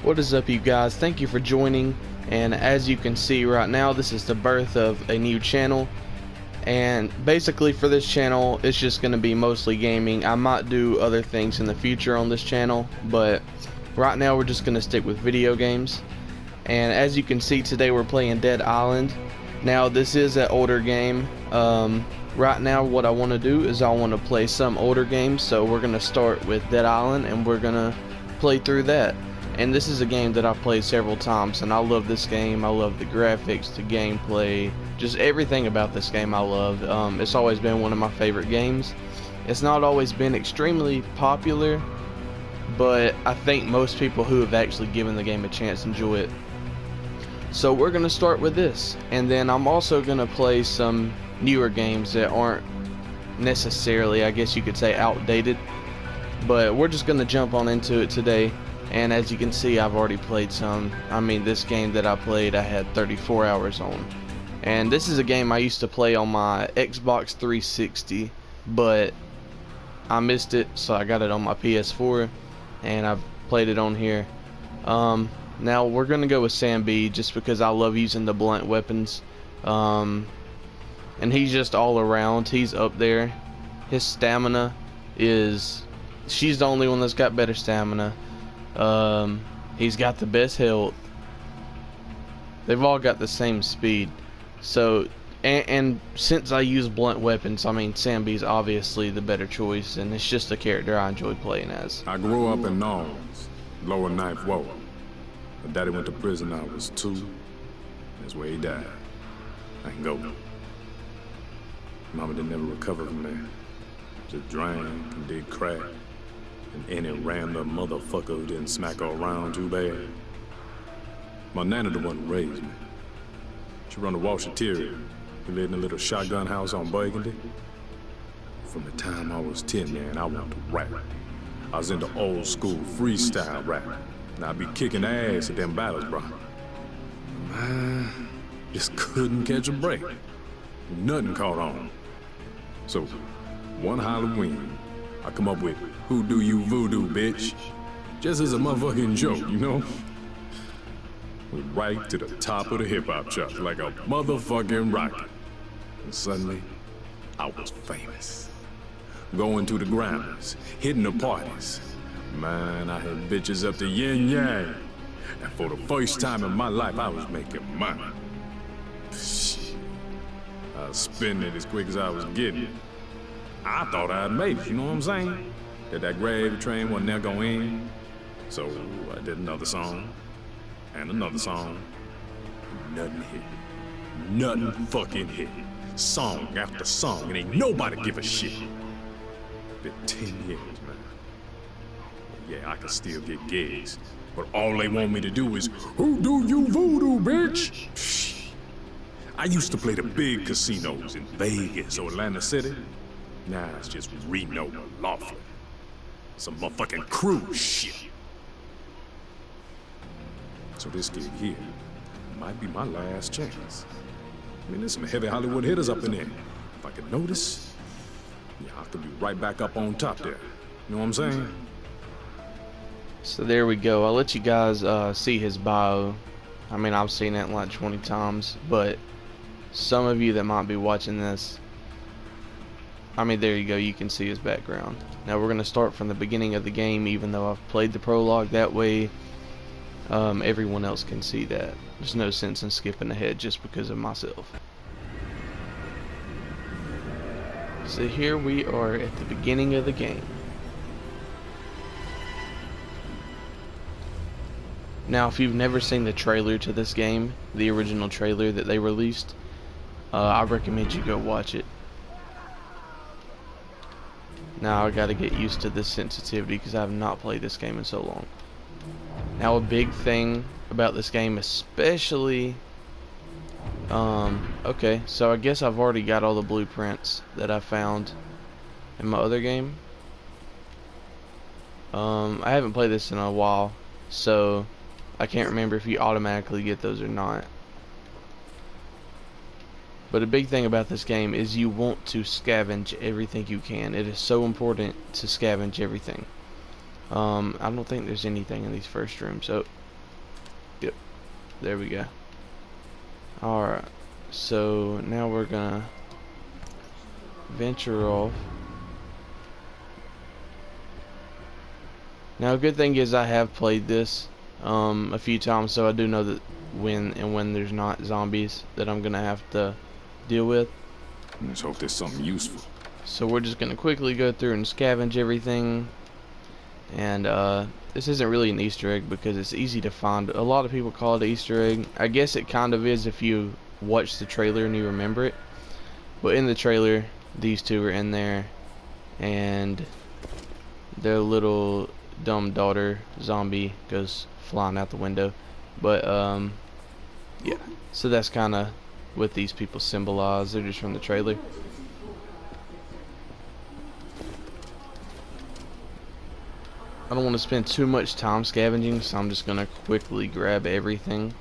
What is up, you guys? Thank you for joining. And as you can see right now, this is the birth of a new channel. And basically for this channel, it's just going to be mostly gaming. I might do other things in the future on this channel, but right now we're just going to stick with video games. And as you can see, today we're playing Dead Island. Now this is an older game. Right now what I want to do is I want to play some older games. So we're going to start with Dead Island and we're going to play through that. And this is a game that I've played several times, and I love this game. I love the graphics, the gameplay, just everything about this game I love. It's always been one of my favorite games. It's not always been extremely popular, but I think most people who have actually given the game a chance enjoy it. So we're going to start with this, and then I'm also going to play some newer games that aren't necessarily, I guess you could say, outdated. But we're just going to jump on into it today. And as you can see, I've already played some. I mean, this game that I played, I had 34 hours on. And this is a game I used to play on my Xbox 360, but I missed it, so I got it on my PS4, and I've played it on here. Now we're gonna go with Sam B, just because I love using the blunt weapons. And he's just all around. He's up there. His stamina is... She's the only one that's got better stamina. He's got the best health. They've all got the same speed. So, and since I use blunt weapons, I mean, Sam B's obviously the better choice, and it's just a character I enjoy playing as. I grew up in Nolans, lower Ninth Ward. My daddy went to prison when I was 2. That's where he died. I can go. Mama didn't never recover from there. Just drank and did crack. And any random motherfucker who didn't smack her around too bad. My nana the one who raised me. She run a washateria. We lived in a little shotgun house on Burgundy. From the time I was 10, man, I wanted to rap. I was into old school freestyle rap. And I'd be kicking ass at them battles, bro. Man, just couldn't catch a break. Nothing caught on. So, one Halloween, I come up with "Who Do You Voodoo, Bitch?" Just as a motherfucking joke, you know? Went right to the top of the hip-hop chart like a motherfucking rocket. And suddenly, I was famous. Going to the Grammys, hitting the parties. Man, I had bitches up to yin yang. And for the first time in my life, I was making money. Shit. I was spending it as quick as I was getting it. I thought I'd made it, you know what I'm saying? That gravy train wasn't never gonna end. So I did another song, and another song. Nothing hit. Nothing fucking hit. Song after song, and ain't nobody give a shit. Been 10 years, man. Yeah, I can still get gigs, but all they want me to do is, "Who do you voodoo, bitch?" I used to play the big casinos in Vegas or Atlantic City. Now it's just Reno or Laughlin. Some motherfucking cruise shit. So this gig here might be my last chance. I mean, there's some heavy Hollywood hitters up in there. If I could notice, yeah, I could be right back up on top there. You know what I'm saying? So there we go. I'll let you guys see his bio. I mean, I've seen it like 20 times, but some of you that might be watching this, I mean, there you go, you can see his background. Now we're going to start from the beginning of the game, even though I've played the prologue. That way everyone else can see that. There's no sense in skipping ahead just because of myself. So here we are at the beginning of the game. Now if you've never seen the trailer to this game, the original trailer that they released, I recommend you go watch it. Now I gotta get used to this sensitivity because I have not played this game in so long. Now a big thing about this game, especially okay, so I guess I've already got all the blueprints that I found in my other game. I haven't played this in a while, so I can't remember if you automatically get those or not. But a big thing about this game is you want to scavenge everything you can. It is so important to scavenge everything. I don't think there's anything in these first rooms. So Yep. There we go. Alright. So now we're gonna venture off. Now, a good thing is I have played this a few times, so I do know that when there's not zombies that I'm gonna have to deal with. Let's hope there's something useful. So we're just gonna quickly go through and scavenge everything. And this isn't really an Easter egg because it's easy to find. A lot of people call it an Easter egg. I guess it kind of is if you watch the trailer and you remember it. But in the trailer, these two are in there, and their little dumb daughter zombie goes flying out the window. But yeah, so that's kind of what these people symbolize. They're just from the trailer. I don't want to spend too much time scavenging, so I'm just gonna quickly grab everything.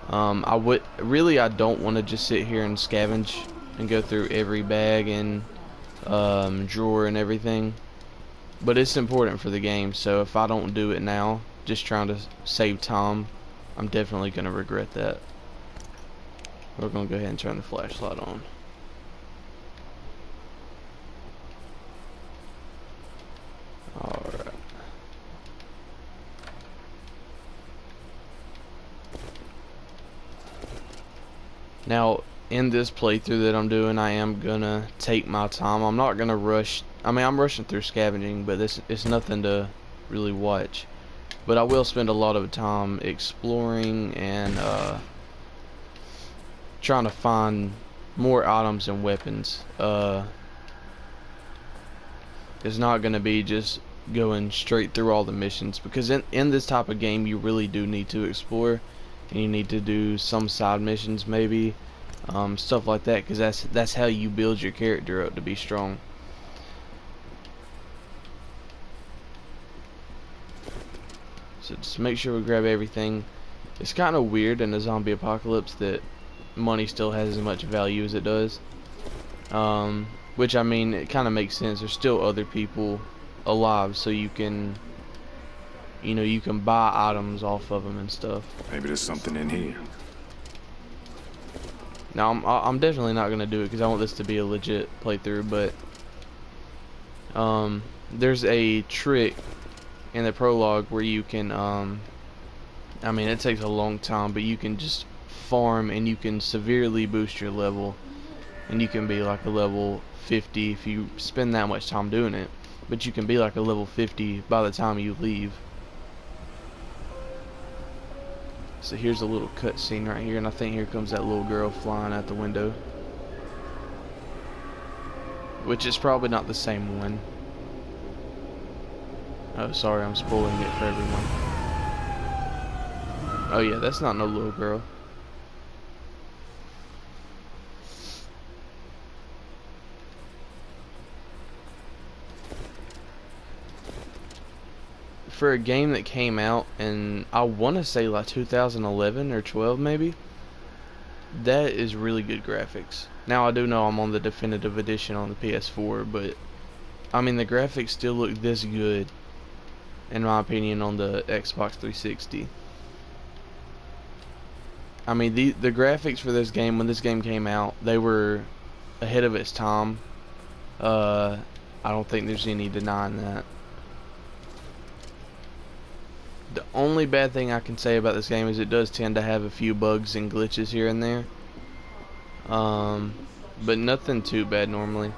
I don't want to just sit here and scavenge and go through every bag and drawer and everything, but it's important for the game, so if I don't do it now, just trying to save time, I'm definitely gonna regret that. We're gonna go ahead and turn the flashlight on. Alright. Now, in this playthrough that I'm doing, I am gonna take my time. I'm not gonna rush. I mean, I'm rushing through scavenging, but it's nothing to really watch. But I will spend a lot of time exploring and trying to find more items and weapons. It's not gonna be just going straight through all the missions, because in this type of game you really do need to explore, and you need to do some side missions maybe, stuff like that, because that's how you build your character up to be strong. So just make sure we grab everything. It's kind of weird in a zombie apocalypse that money still has as much value as it does, which, I mean, it kind of makes sense. There's still other people alive, so you can buy items off of them and stuff. Maybe there's something in here. Now, I'm definitely not gonna do it because I want this to be a legit playthrough, but there's a trick in the prologue where you can I mean, it takes a long time, but you can just farm and you can severely boost your level, and you can be like a level 50 if you spend that much time doing it, but you can be like a level 50 by the time you leave. So here's a little cutscene right here, and I think here comes that little girl flying out the window, which is probably not the same one. Oh, sorry, I'm spoiling it for everyone. Oh yeah, that's not no little girl. For a game that came out in, I want to say like 2011 or 12 maybe, that is really good graphics. Now, I do know I'm on the definitive edition on the PS4, but I mean, the graphics still look this good in my opinion on the Xbox 360. I mean, the graphics for this game, when this game came out, they were ahead of its time. I don't think there's any denying that. The only bad thing I can say about this game is it does tend to have a few bugs and glitches here and there, but nothing too bad normally.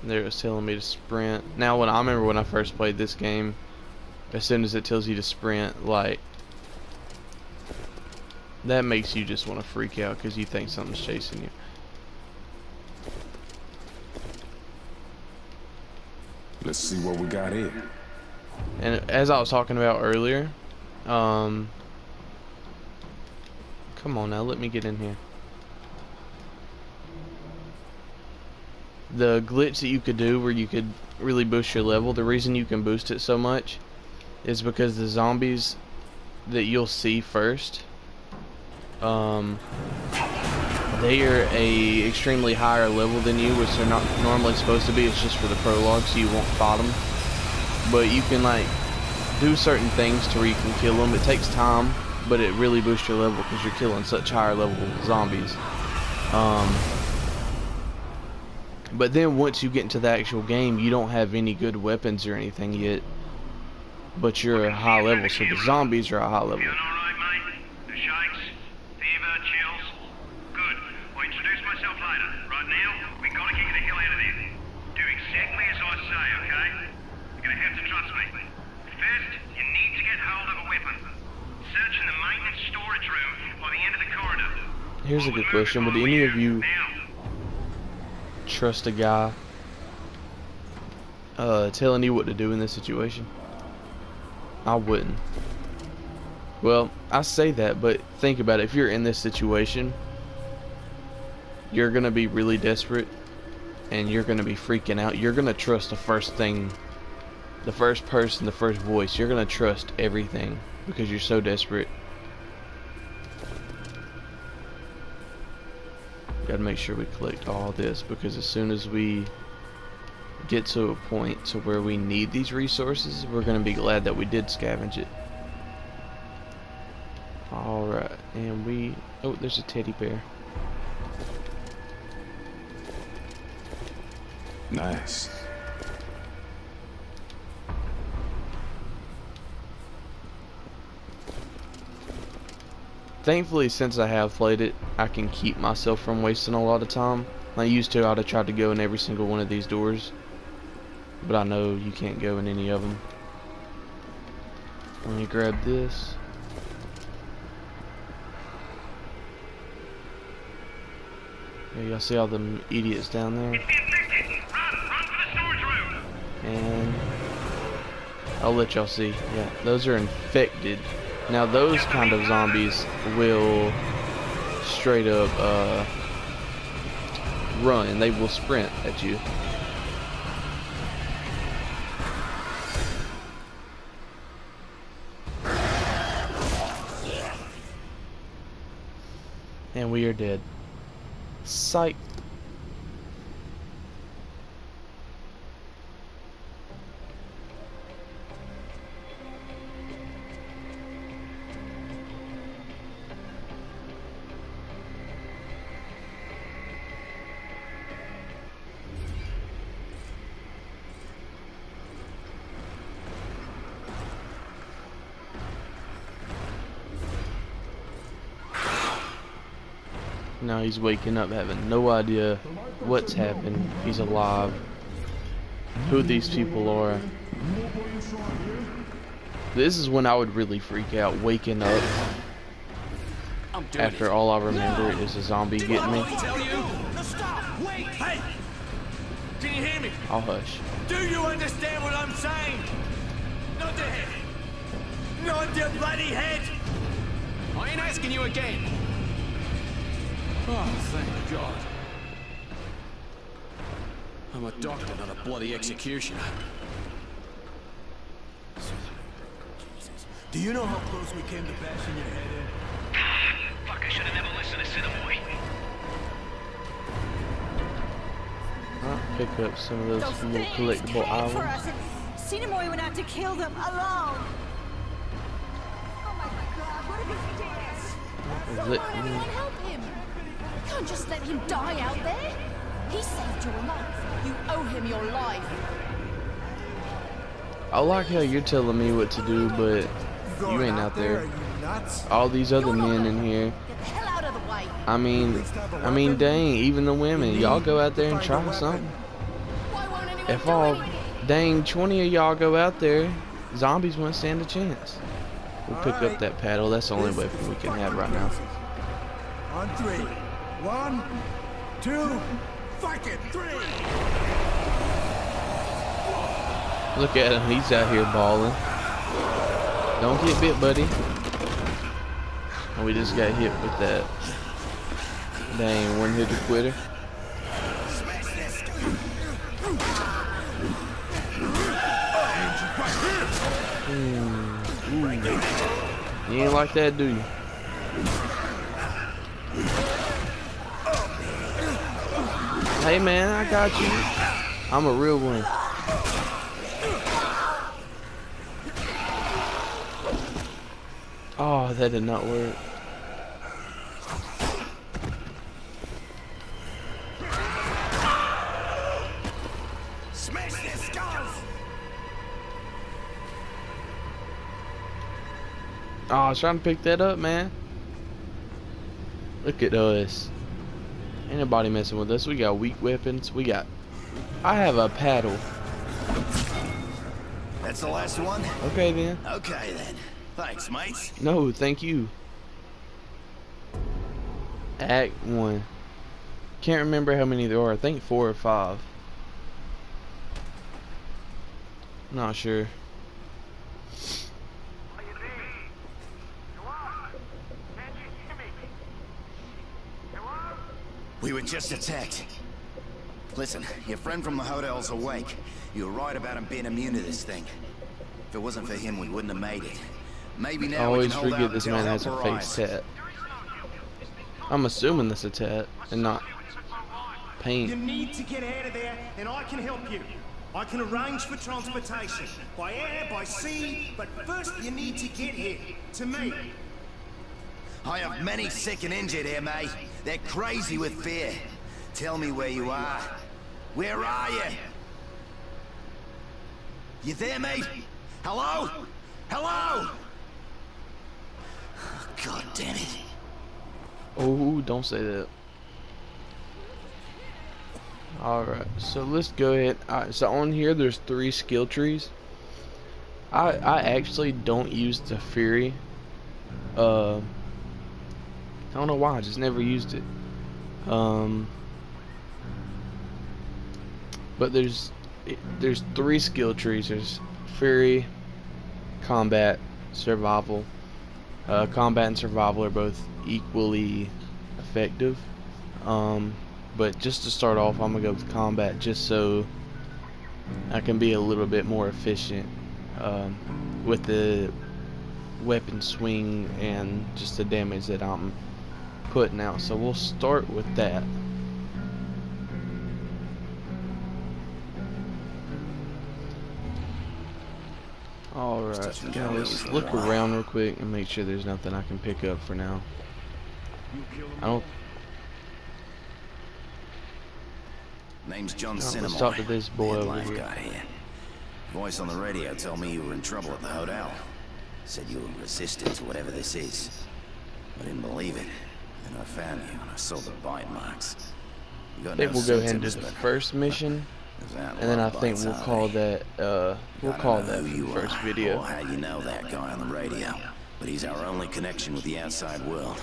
There, it was telling me to sprint. Now, I remember when I first played this game, as soon as it tells you to sprint, like, that makes you just want to freak out because you think something's chasing you. Let's see what we got here. And as I was talking about earlier, come on now, let me get in here. The glitch that you could do where you could really boost your level, the reason you can boost it so much is because the zombies that you'll see first, they are a extremely higher level than you, which they're not normally supposed to be. It's just for the prologue, so you won't fight them. But you can like do certain things to where you can kill them. It takes time, but it really boosts your level because you're killing such higher level zombies. But then once you get into the actual game, you don't have any good weapons or anything yet. But you're a high level, so the zombies are a high level. Feeling alright, mate? The shakes? Fever? Chills? Good. I'll introduce myself later. Right now, we gotta kick the hell out of there. Do exactly as I say, okay? You're gonna have to trust me. First, you need to get hold of a weapon. Search in the maintenance storage room by the end of the corridor. Here's a good question. Would any of you trust a guy telling you what to do in this situation? I wouldn't. Well, I say that, but think about it. If you're in this situation, you're gonna be really desperate and you're gonna be freaking out. You're gonna trust the first thing, the first person, the first voice. You're gonna trust everything because you're so desperate. Gotta make sure we collect all this, because as soon as we get to a point to where we need these resources, we're gonna be glad that we did scavenge it. Alright, and we... oh, there's a teddy bear. Nice. Thankfully, since I have played it, I can keep myself from wasting a lot of time. I used to, I'd have tried to go in every single one of these doors, but I know you can't go in any of them. Let me grab this. Yeah, y'all see all them idiots down there? And I'll let y'all see. Yeah, those are infected. Now those kind of zombies will straight up run. They will sprint at you. And we are dead. Psych. Now he's waking up having no idea what's happened. He's alive. Who these people are. This is when I would really freak out, waking up after all I remember is a zombie getting me. Hey! Can you hear me? I'll hush. Do you understand what I'm saying? Not the head. Not the bloody head! I ain't asking you again. Oh, thank God. I'm a doctor, not a bloody executioner. Do you know how close we came to bashing your head in? Fuck, I should have never listened to Cinnamon. I'll pick up some of those little collectible items. Cinnamon went out to kill them alone. Oh my God, what if he did? Someone help him! You can't just let him die out there! He saved your life. You owe him your life. I like how you're telling me what to do, but you ain't out there. All these other men in here. Get the hell out of the way. I mean, dang, even the women. Y'all go out there and try something. Why won't anyone If do all, anything? dang, 20 of y'all go out there, zombies won't stand a chance. We'll pick up that paddle. That's the only weapon we can have right now. On three. 1, 2, fuck it, 3! Look at him. He's out here balling. Don't get bit, buddy. And we just got hit with that. Dang, one-hitter quitter. Ooh. You ain't like that, do you? Hey man, I got you. I'm a real one. Oh, that did not work. Smash their skulls! Oh, I was trying to pick that up, man. Look at us. Ain't nobody messing with us. We got weak weapons. I have a paddle. That's the last one? Okay then. Okay then. Thanks, mates. No, thank you. Act 1. Can't remember how many there are. I think 4 or 5. Not sure. We were just attacked. Listen, your friend from the hotel's awake. You were right about him being immune to this thing. If it wasn't for him, we wouldn't have made it. Maybe I now we always can hold forget out this until man has help a face arrives. tat. I'm assuming that's a tat and not You paint. need to get out of there, and I can help you. I can arrange for transportation, by air, by sea, but first you need to get here, to me. I have many sick and injured here, mate. They're crazy with fear. Tell me where you are. Where are you? You there, mate? Hello? Hello? God damn it. Oh, don't say that. Alright, so let's go ahead. Alright, so on here there's 3 skill trees. I actually don't use the Fury. I don't know why, I just never used it. But there's 3 skill trees. There's Fury, Combat, Survival. Combat and Survival are both equally effective. But just to start off, I'm gonna go with Combat just so I can be a little bit more efficient with the weapon swing and just the damage that I'm putting out. So we'll start with that. Alright, now let's look around real quick and make sure there's nothing I can pick up for now. I don't. Name's John Let's Cinnamon. talk to this boy Head over life here. guy here. Voice on the radio told me you were in trouble at the hotel. Said you were resistant to whatever this is. I didn't believe it. Then I found you and I saw the bite marks. You got I think no we'll go ahead and do symptoms, the but first mission, there's that and then I love think bites, we'll aren't call they? that we'll I don't call know that who for the you first are video. Or how you know that guy on the radio, but he's our only connection with the outside world.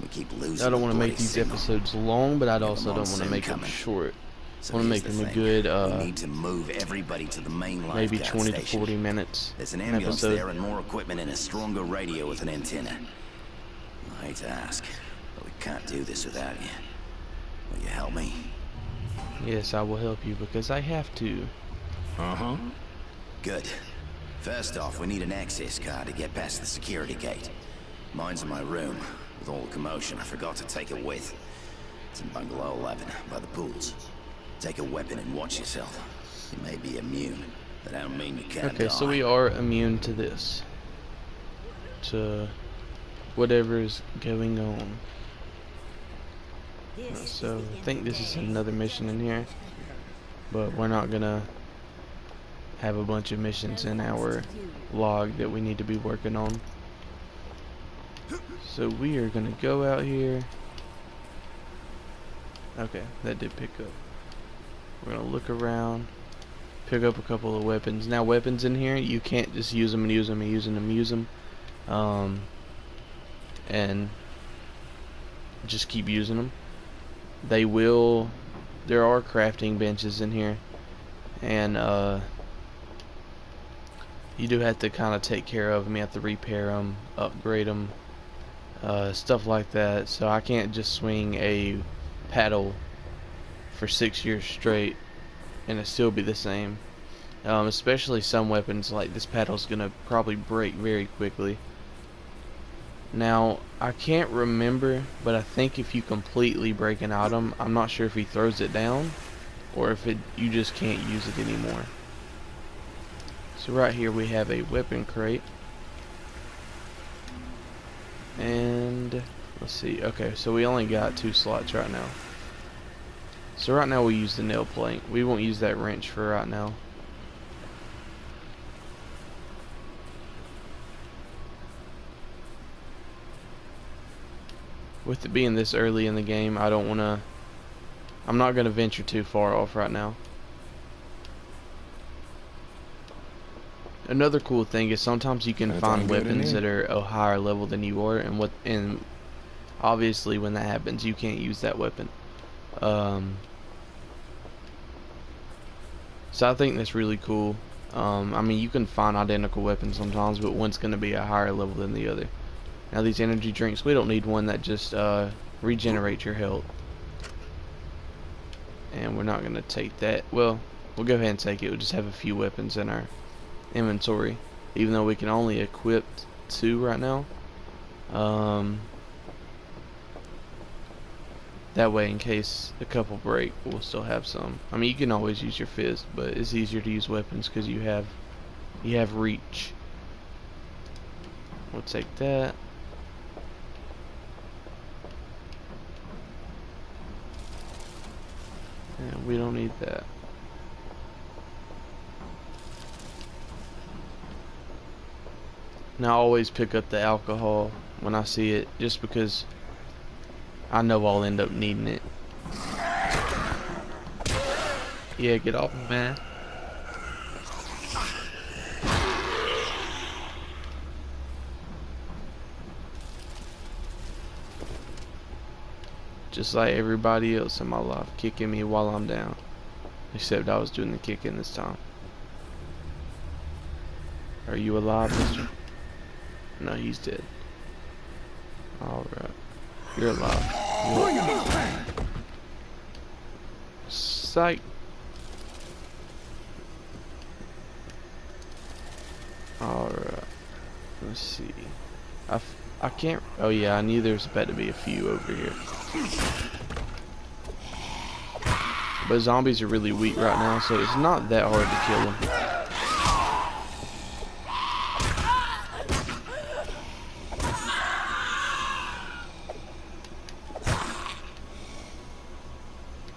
We keep losing. I don't want to the make bloody these signal. episodes long, but I'd Yeah, also the don't want to monsoon make them coming. short. So I want to here's make the them a thing. good We need to move everybody to the main maybe lifeguard 20 to station. 40 minutes There's an an ambulance episode. there and more equipment and a stronger radio with an antenna. I hate to ask, but we can't do this without you. Will you help me? Yes, I will help you because I have to. Uh-huh. Good. First off, we need an access card to get past the security gate. Mine's in my room. With all the commotion, I forgot to take it with. It's in Bungalow 11, by the pools. Take a weapon and watch yourself. You may be immune, but I don't mean you can't Okay, die. so we are immune to this. To whatever's going on. So I think this is another mission in here, but we're not gonna have a bunch of missions in our log that we need to be working on. So we are gonna go out here. Okay, that did pick up. We're gonna look around, pick up a couple of weapons. Now weapons in here, you can't just use them and use them and use them. And just keep using them. They will. There are crafting benches in here, and you do have to kind of take care of them. You have to repair them, upgrade them, stuff like that. So I can't just swing a paddle for 6 years straight and it still be the same. Especially some weapons, like this paddle's gonna probably break very quickly. Now, I can't remember, but I think if you completely break an item, I'm not sure if he throws it down or if you just can't use it anymore. So right here we have a weapon crate. And let's see. Okay, so we only got 2 slots right now. So right now we use the nail plank. We won't use that wrench for right now. With it being this early in the game, I'm not going to venture too far off right now. Another cool thing is sometimes you can find weapons that are a higher level than you are, and obviously when that happens you can't use that weapon. So I think that's really cool. I mean, you can find identical weapons sometimes, but one's going to be a higher level than the other. Now these energy drinks, we don't need one that just regenerates your health. And we're not going to take that. Well, we'll go ahead and take it. We'll just have a few weapons in our inventory, even though we can only equip 2 right now. That way, in case a couple break, we'll still have some. I mean, you can always use your fist, but it's easier to use weapons because you have reach. We'll take that. And we don't need that. Now I always pick up the alcohol when I see it, just because I know I'll end up needing it. Yeah, get off me, man. Just like everybody else in my life, kicking me while I'm down. Except I was doing the kicking this time. Are you alive, mister? No, he's dead. Alright. You're alive. Psych. Alright. Let's see. I can't. Oh yeah, I knew there was about to be a few over here. But zombies are really weak right now, so it's not that hard to kill them.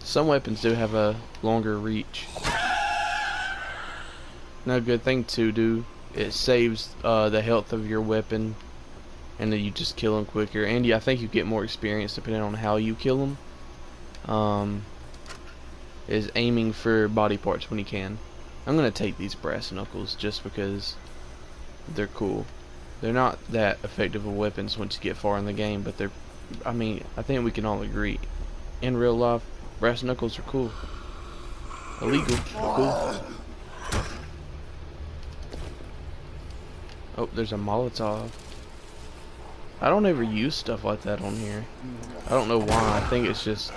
Some weapons do have a longer reach. Now, good thing to do, it saves the health of your weapon, and then you just kill them quicker. And I think you get more experience depending on how you kill them. Is aiming for body parts when you can. I'm gonna take these brass knuckles just because they're cool. They're not that effective of weapons once you get far in the game, but they're. I mean, I think we can all agree. In real life, brass knuckles are cool. Illegal, cool. Oh, there's a Molotov. I don't ever use stuff like that on here. I don't know why. I think it's just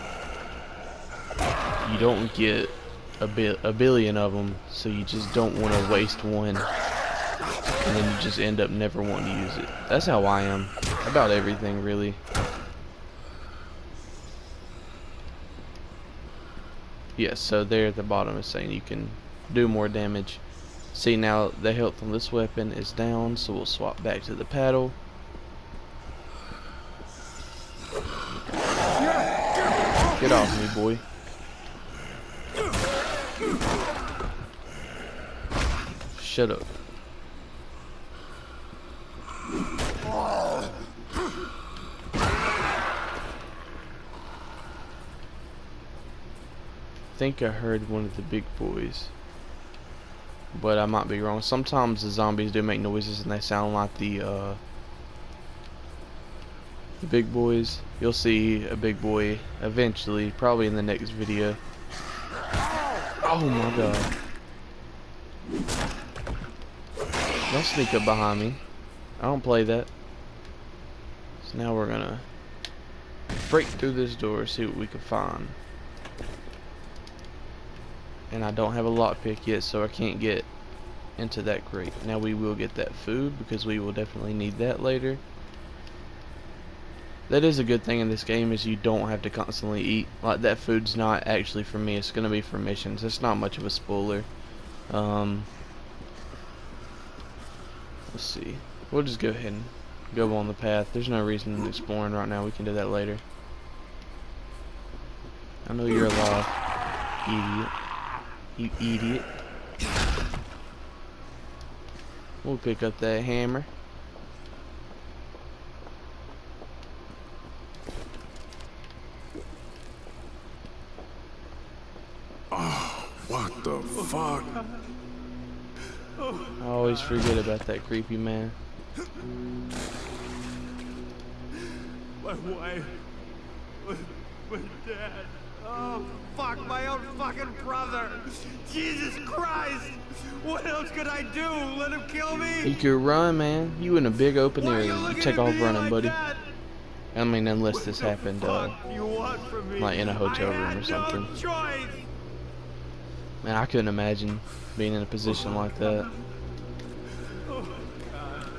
you don't get a billion of them, so you just don't want to waste one, and then you just end up never wanting to use it. That's how I am about everything, really. Yes, so there at the bottom is saying you can do more damage. See, now the health on this weapon is down, so we'll swap back to the paddle. Get off me, boy. Shut up. I think I heard one of the big boys, but I might be wrong. Sometimes the zombies do make noises and they sound like the big boys. You'll see a big boy eventually, probably in the next video. Oh my god. Don't sneak up behind me. I don't play that. So now we're gonna break through this door, see what we can find. And I don't have a lockpick yet, so I can't get into that crate. Now we will get that food because we will definitely need that later. That is a good thing in this game, is you don't have to constantly eat. Like, that food's not actually for me, it's gonna be for missions. It's not much of a spoiler. Let's see. We'll just go ahead and go on the path. There's no reason in exploring right now. We can do that later. I know you're alive, idiot. You idiot. We'll pick up that hammer. What the fuck? I always forget about that creepy man. My wife. My dad. Oh, fuck, my own fucking brother. Jesus Christ. What else could I do? Let him kill me? You could run, man. You in a big open Why are you area. You looking take at off me running, like buddy. that? I mean, unless this What the happened, fuck you want from me? like in a hotel I room had or something. No choice. Man, I couldn't imagine being in a position like that. Oh, God.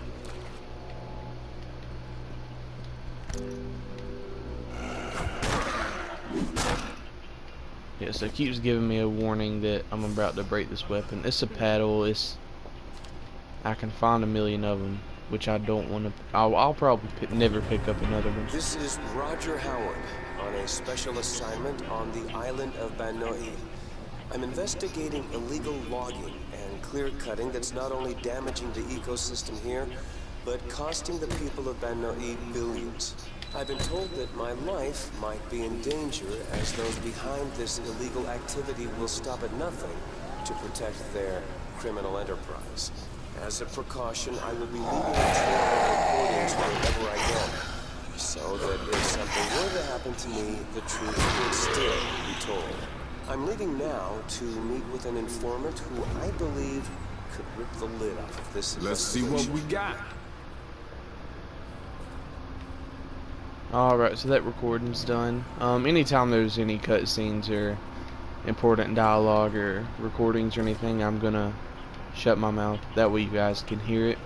Yeah, so it keeps giving me a warning that I'm about to break this weapon. It's a paddle. I can find a million of them, which I don't want to. I'll probably never pick up another one. This is Roger Howard on a special assignment on the island of Banoi. I'm investigating illegal logging and clear-cutting that's not only damaging the ecosystem here, but costing the people of Banoi billions. I've been told that my life might be in danger, as those behind this illegal activity will stop at nothing to protect their criminal enterprise. As a precaution, I will be leaving a trail of recordings wherever I go, so that if something were to happen to me, the truth would still be told. I'm leaving now to meet with an informant who I believe could rip the lid off of this investigation. Let's see what we got. Alright, so that recording's done. Anytime there's any cutscenes or important dialogue or recordings or anything, I'm gonna shut my mouth. That way you guys can hear it.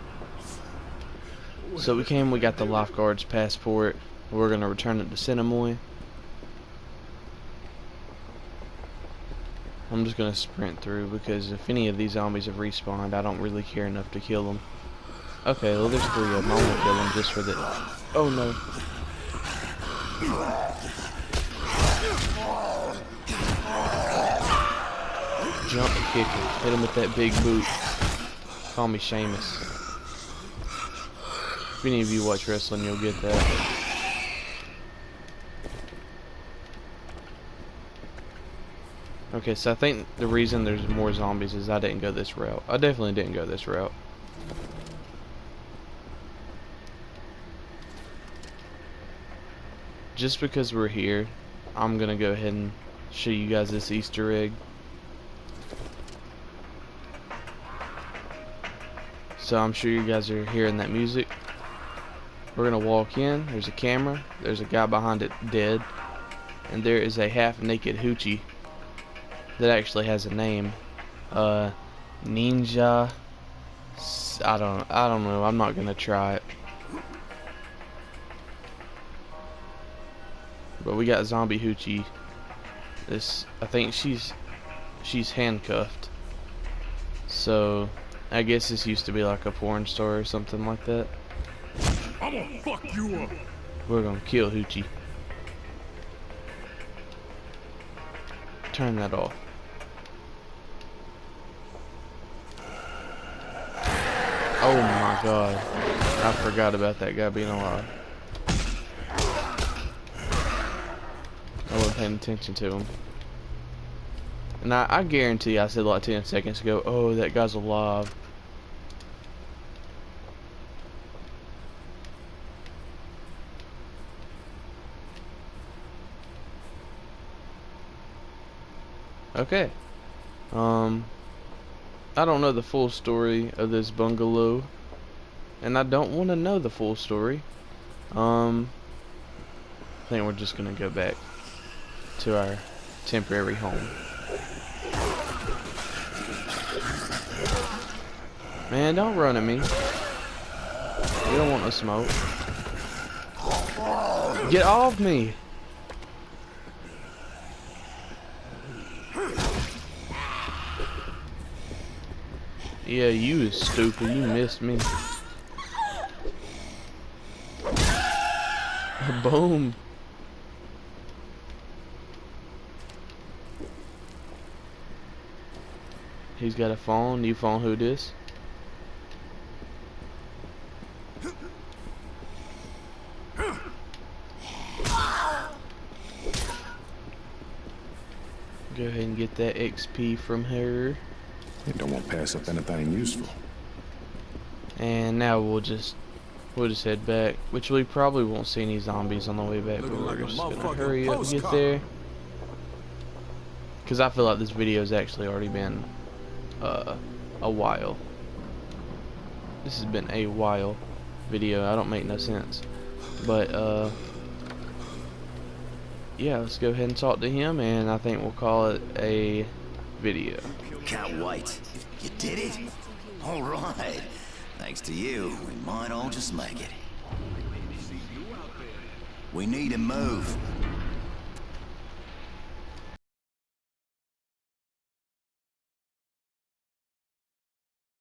So we got the lifeguard's passport. We're gonna return it to Cinemoy. I'm just gonna sprint through, because if any of these zombies have respawned, I don't really care enough to kill them. Okay, well there's 3 of them. I won't kill them just for the... Oh no. Jump and kick him. Hit him with that big boot. Call me Sheamus. If any of you watch wrestling, you'll get that. Okay, so I think the reason there's more zombies is I didn't go this route. I definitely didn't go this route. Just because we're here, I'm gonna go ahead and show you guys this Easter egg. So I'm sure you guys are hearing that music. We're gonna walk in, there's a camera, there's a guy behind it dead, and there is a half-naked hoochie that actually has a name. Ninja. I don't know. I'm not gonna try it. But we got zombie hoochie. I think she's handcuffed. So I guess this used to be like a porn star or something like that. I'm gonna fuck you up. We're gonna kill hoochie. Turn that off. Oh my god. I forgot about that guy being alive. I wasn't paying attention to him. And I guarantee I said like 10 seconds ago, oh, that guy's alive. Okay. I don't know the full story of this bungalow, and I don't want to know the full story. I think we're just gonna go back to our temporary home. Man, don't run at me. We don't want no smoke. Get off me! Yeah, you is stupid. You missed me. Boom. He's got a phone. New phone. Who this? Go ahead and get that XP from her. You don't want to pass up anything useful. And now we'll just head back, which we probably won't see any zombies on the way back, but we're just gonna hurry up and get there. Cause I feel like this video's actually already been a while. This has been a while video. I don't make no sense. But yeah, let's go ahead and talk to him, and I think we'll call it a video. Can't wait. You did it? All right. Thanks to you, we might all just make it. We need to move.